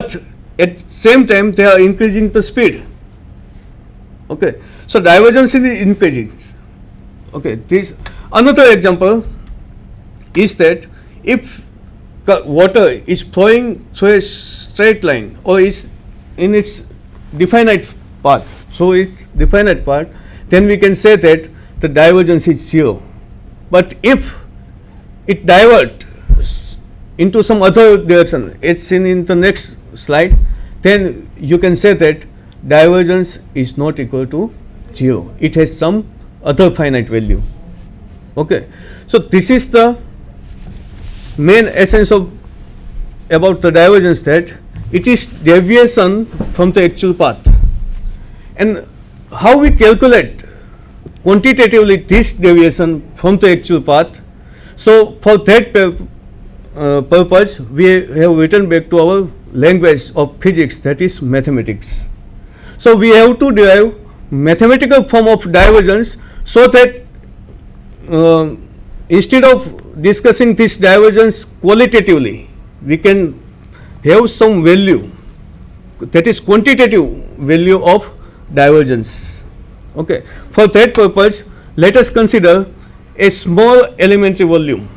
at same time they are increasing the speed. Okay, so divergence is increasing. Okay, this another example is that if water is flowing through a straight line or is in its definite path, so its definite path, then we can say that the divergence is zero. But if it diverts into some other direction, it's seen in the next slide, then you can say that divergence is not equal to zero. It has some other finite value. Okay, so this is the main essence of about the divergence, that it is deviation from the actual path. And how we calculate quantitatively this deviation from the actual path? So for that purpose, we have written back to our language of physics, that is mathematics. So we have to derive mathematical form of divergence, so that instead of discussing this divergence qualitatively, we can have some value, that is quantitative value of divergence. Okay. For that purpose, let us consider a small elementary volume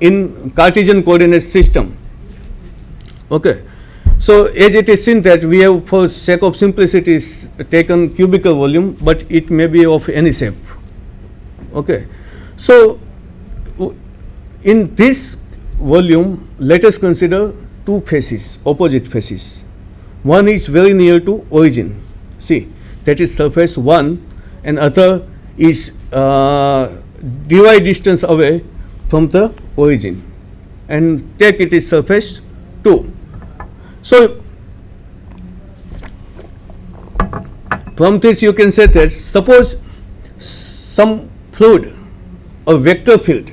in Cartesian coordinate system. Okay. So as it is seen that we have, for sake of simplicity, taken cubical volume, but it may be of any shape. Okay. So in this volume, let us consider two faces, opposite faces. One is very near to origin. See, that is surface 1, and other is dy distance away from the origin, and take it is surface 2. So from this you can say that suppose some fluid or vector field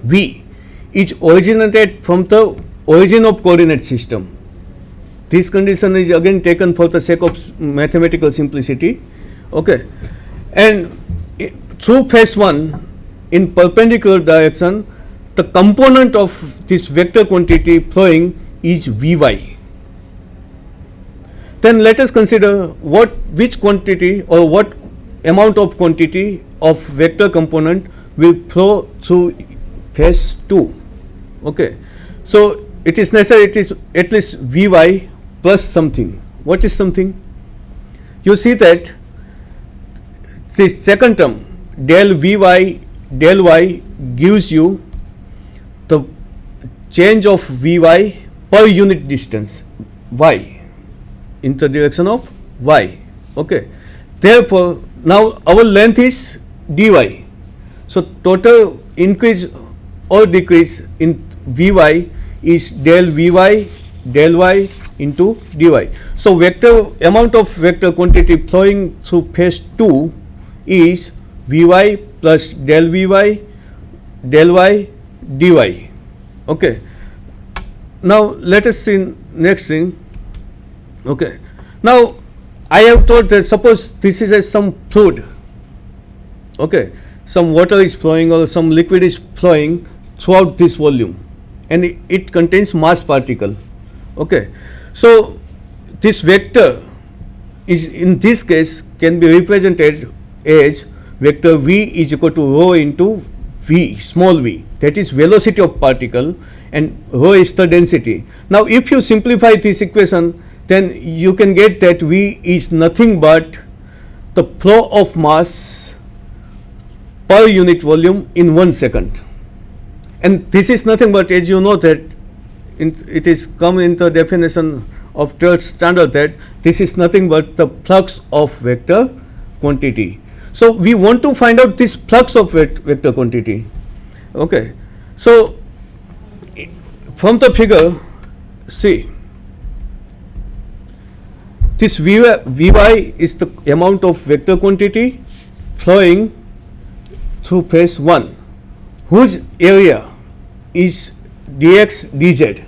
V is originated from the origin of coordinate system. This condition is again taken for the sake of mathematical simplicity. Okay, and through phase 1 in perpendicular direction, the component of this vector quantity flowing is Vy. Then let us consider which quantity or what amount of quantity of vector component will flow through phase 2. Okay, so it is necessary it is at least Vy plus something. What is something? You see that this second term del Vy del y gives you the change of Vy per unit distance y in the direction of y. Okay, therefore now our length is dy. So total increase or decrease in Vy is del Vy del y into dy. So vector amount of vector quantity flowing through phase 2 is Vy plus del Vy del y dy. Okay. Now let us see next thing. Okay. Now I have told that suppose this is some fluid. Okay. Some water is flowing or some liquid is flowing throughout this volume, and it contains mass particle. Okay. So this vector is in this case can be represented as vector v is equal to rho into v, small v, that is velocity of particle, and rho is the density. Now if you simplify this equation, then you can get that v is nothing but the flow of mass per unit volume in 1 second. And this is nothing but, as you know that it is come in the definition of third standard, that this is nothing but the flux of vector quantity. So we want to find out this flux of vector quantity. Okay. So from the figure, see, this Vy is the amount of vector quantity flowing through phase 1, whose area is dx dz.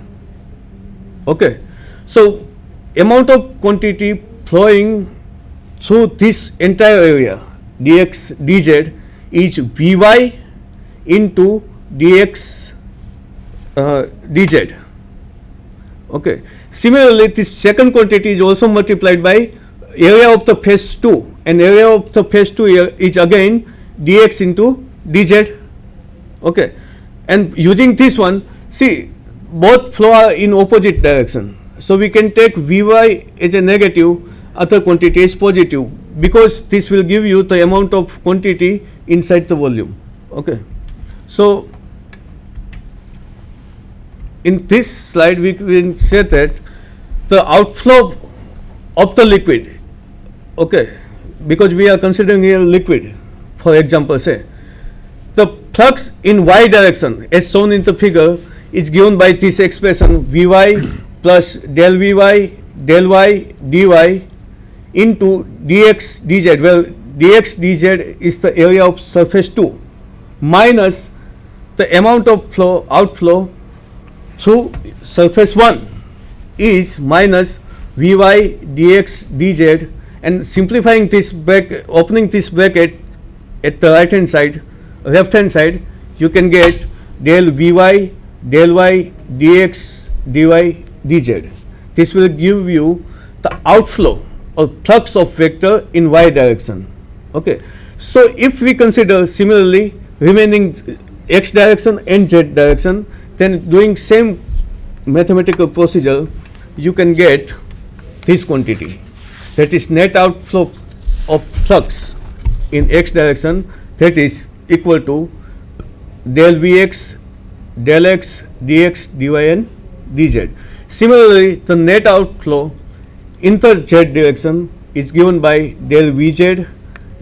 Okay. So amount of quantity flowing through this entire area dx dz is Vy into dx dz. Okay. Similarly, this second quantity is also multiplied by area of the phase 2, and area of the phase 2 is again dx into dz. Okay, and using this one, see, both flow are in opposite direction, so we can take Vy as a negative, other quantity is positive, because this will give you the amount of quantity inside the volume. Okay, so in this slide we can say that the outflow of the liquid, okay, because we are considering here liquid, for example, say the flux in y direction as shown in the figure is given by this expression Vy plus del Vy del y dy into dx dz. Well, dx dz is the area of surface 2 minus the amount of flow outflow through surface 1 is minus Vy dx dz, and simplifying this bracket, opening this bracket at the left hand side, you can get del Vy del y dx dy dz. This will give you the outflow or flux of vector in y direction. Okay, so if we consider similarly remaining x direction and z direction, then doing same mathematical procedure, you can get this quantity, that is net outflow of flux in x direction, that is equal to del Vx del x dx dy and dz. Similarly, the net outflow in the z direction is given by del Vz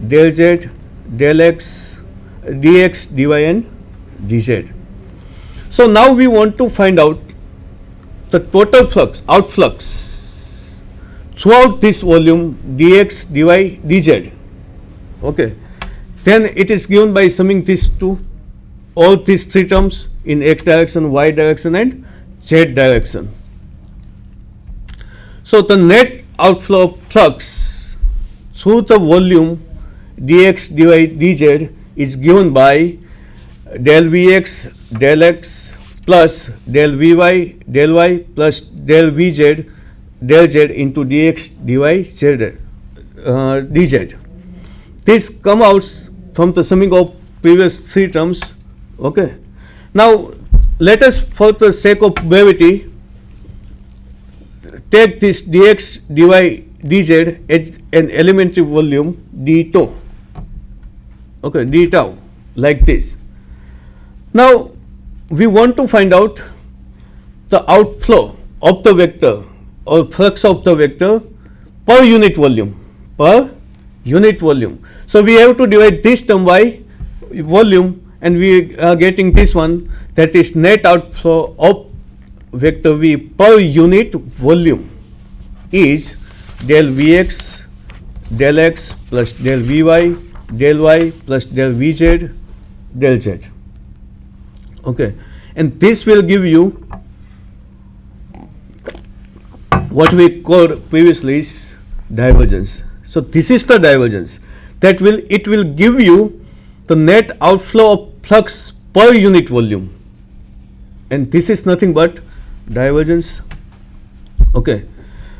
del z del x dx dy and dz. So now we want to find out the total flux, outflux throughout this volume dx dy dz. Okay, then it is given by summing these two, all these three terms in x direction, y direction and z direction. So the net outflow of flux through the volume dx dy dz is given by del Vx del x plus del Vy del y plus del Vz del z into dx dy z, dz. This comes out from the summing of previous three terms. Okay, now let us, for the sake of brevity, take this dx dy dz as an elementary volume d tau. Okay, d tau, like this. Now we want to find out the outflow of the vector or flux of the vector per unit volume, per unit volume. So we have to divide this term by volume, and we are getting this one, that is net outflow of vector v per unit volume is del Vx del x plus del Vy del y plus del Vz del z. Okay, and this will give you what we called previously is divergence. So this is the divergence, that it will give you the net outflow of flux per unit volume, and this is nothing but divergence. Okay,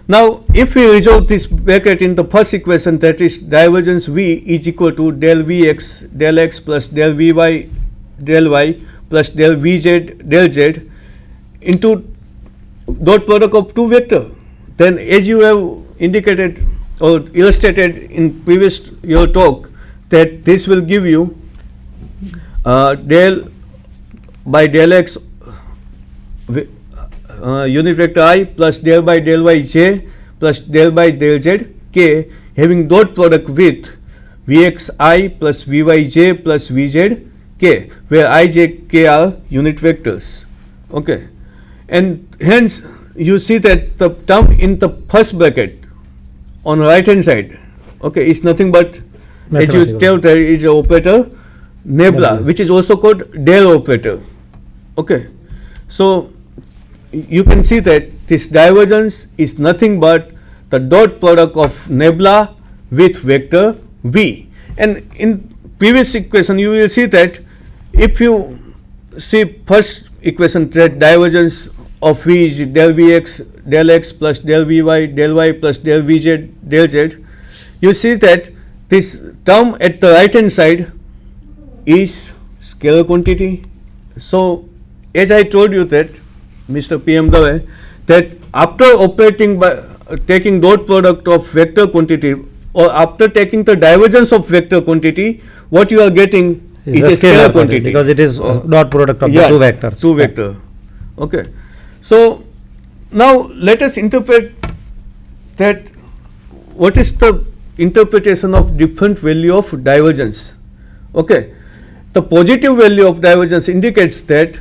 now if we resolve this bracket in the first equation, that is divergence v is equal to del Vx del x plus del Vy del y plus del Vz del z into dot product of two vector. Then as you have indicated or illustrated in previous your talk, that this will give you del by del x unit vector I plus del by del y j plus del by del z k, having dot product with Vx I plus Vy j plus Vz k, where I, j, k are unit vectors. Okay, and hence you see that the term in the first bracket on right hand side, okay, is nothing but, as you tell, there is an operator nebula, which is also called del operator. Okay, so you can see that this divergence is nothing but the dot product of nebula with vector v. And in previous equation you will see that if you see first equation, that divergence of v is del Vx del x plus del vy, del y plus del vz, del z, you see that this term at the right hand side is scalar quantity. So, as I told you that, Mr. P.M. Dave, that after operating by taking dot product of vector quantity or after taking the divergence of vector quantity, what you are getting is a scalar quantity because it is dot product of yes, the two vectors. Two vector. Okay. So now let us interpret that. What is the interpretation of different value of divergence? Okay. The positive value of divergence indicates that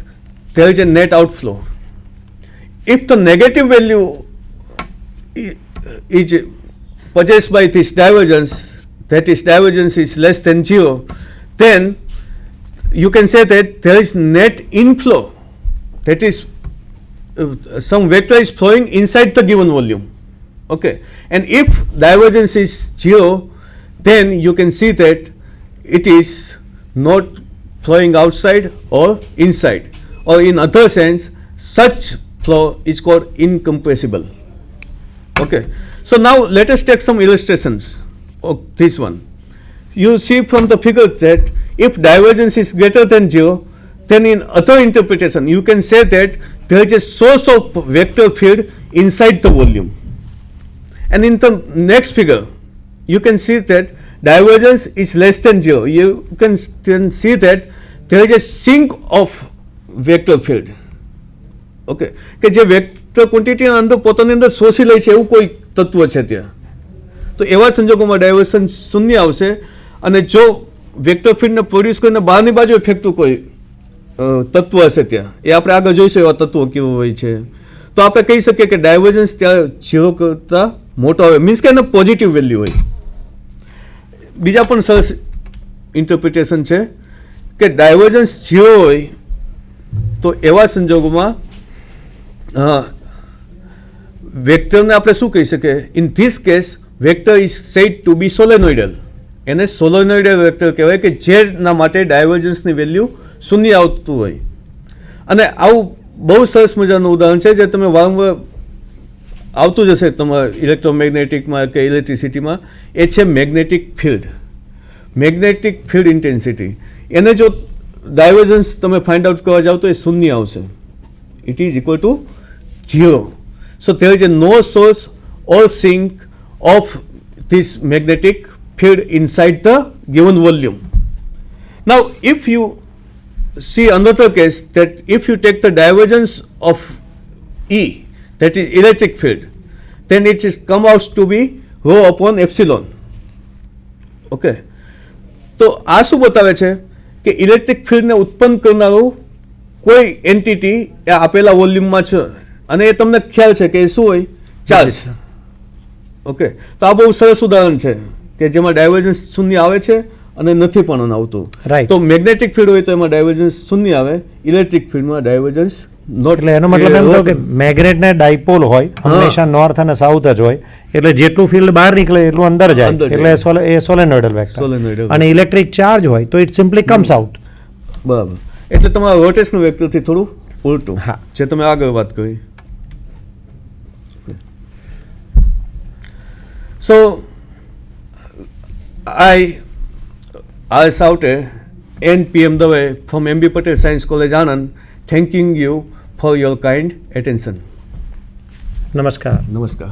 there is a net outflow. If the negative value is possessed by this divergence, that is divergence is less than 0, then you can say that there is net inflow, that is some vector is flowing inside the given volume. Okay, and if divergence is 0, then you can see that it is not flowing outside or inside, or in other sense such flow is called incompressible. Okay, so now let us take some illustrations of this one. You see from the figure that if divergence is greater than 0, then in other interpretation you can say that there is a source of vector field inside the volume. And in the next figure you can see that divergence is less than 0. You can then see that there is a sink of vector field. Okay, કે જે vector quantity અંદર પોતાની અંદર શોષી લે છે એવું કોઈ તત્વ છે ત્યાં, તો એવા સંજોગોમાં ડાયવર્ઝન શૂન્ય આવશે. અને જો વેક્ટર ફિલ્ડને પ્રોડ્યુસ કરીને બહારની બાજુએ ફેંકતું કોઈ તત્વ હશે ત્યાં, એ આપણે આગળ જોઈશું એવા તત્વો કેવું હોય છે, તો આપણે કહી શકીએ કે ડાયવર્જન્સ ત્યાં 0 કરતાં મોટો આવે, મીન્સ કે એને પોઝિટિવ વેલ્યુ હોય. બીજા પણ સરસ ઇન્ટરપ્રિટેશન છે કે ડાયવર્જન્સ 0 હોય તો એવા સંજોગોમાં વેક્ટરને આપણે શું કહી શકીએ? In this case vector is said to be solenoidal. એને સોલેનોઇડલ વેક્ટર કહેવાય કે જેના માટે ડાયવર્જન્સની વેલ્યુ શૂન્ય આવતું હોય. અને આવું બહુ સરસ મજાનું ઉદાહરણ છે જે તમે વારંવાર આવતું જ હશે તમારા ઇલેક્ટ્રોમેગ્નેટિકમાં કે ઇલેક્ટ્રિસિટીમાં, એ છે magnetic field, magnetic field intensity. એને જો ડાયવર્જન્સ તમે ફાઇન્ડ આઉટ કરવા જાઓ તો એ શૂન્ય આવશે. It is equal to 0. So there is no source or sink of this magnetic field inside the given volume. Now if you see another case, that if you take the divergence of E, that is electric field, then it is come out to be rho upon epsilon. Okay, તો આ શું બતાવે છે કે electric ફિલ્ડને ઉત્પન્ન કરનારું કોઈ એન્ટિટી એ આપેલા વોલ્યુમમાં છે અને એ તમને ખ્યાલ છે કે શું હોય? ચાર્જ. ઓકે, તો આ બહુ સરસ ઉદાહરણ છે કે જેમાં ડાયવર્જન્સ શૂન્ય આવે છે અને નથી પણ આવતું. રાઈટ. તો મેગ્નેટિક ફિલ્ડ હોય તો એમાં ડાયવર્જન્સ શૂન્ય આવે, ઇલેક્ટ્રિક ફિલ્ડમાં ડાયવર્જન્સ નોટ. એટલે એનો મતલબ એમ થયો કે મેગ્નેટને ડાયપોલ હોય હંમેશા નોર્થ અને સાઉથ જ હોય, એટલે જેટલું ફિલ્ડ બહાર નીકળે એટલું અંદર જાય, એટલે એ સોલેનોઇડલ વેક્ટર. અને ઇલેક્ટ્રિક ચાર્જ હોય તો ઇટ સિમ્પલી કમ્સ આઉટ. બરાબર, એટલે તમારા રોટેશનલ વેક્ટરથી થોડું ઉલટું, હા, જે તમે આગળ વાત કરી. So I Saute and PM Dave from MB Patel Science College Anand, thanking you for your kind attention. નમસ્કાર. Namaskar.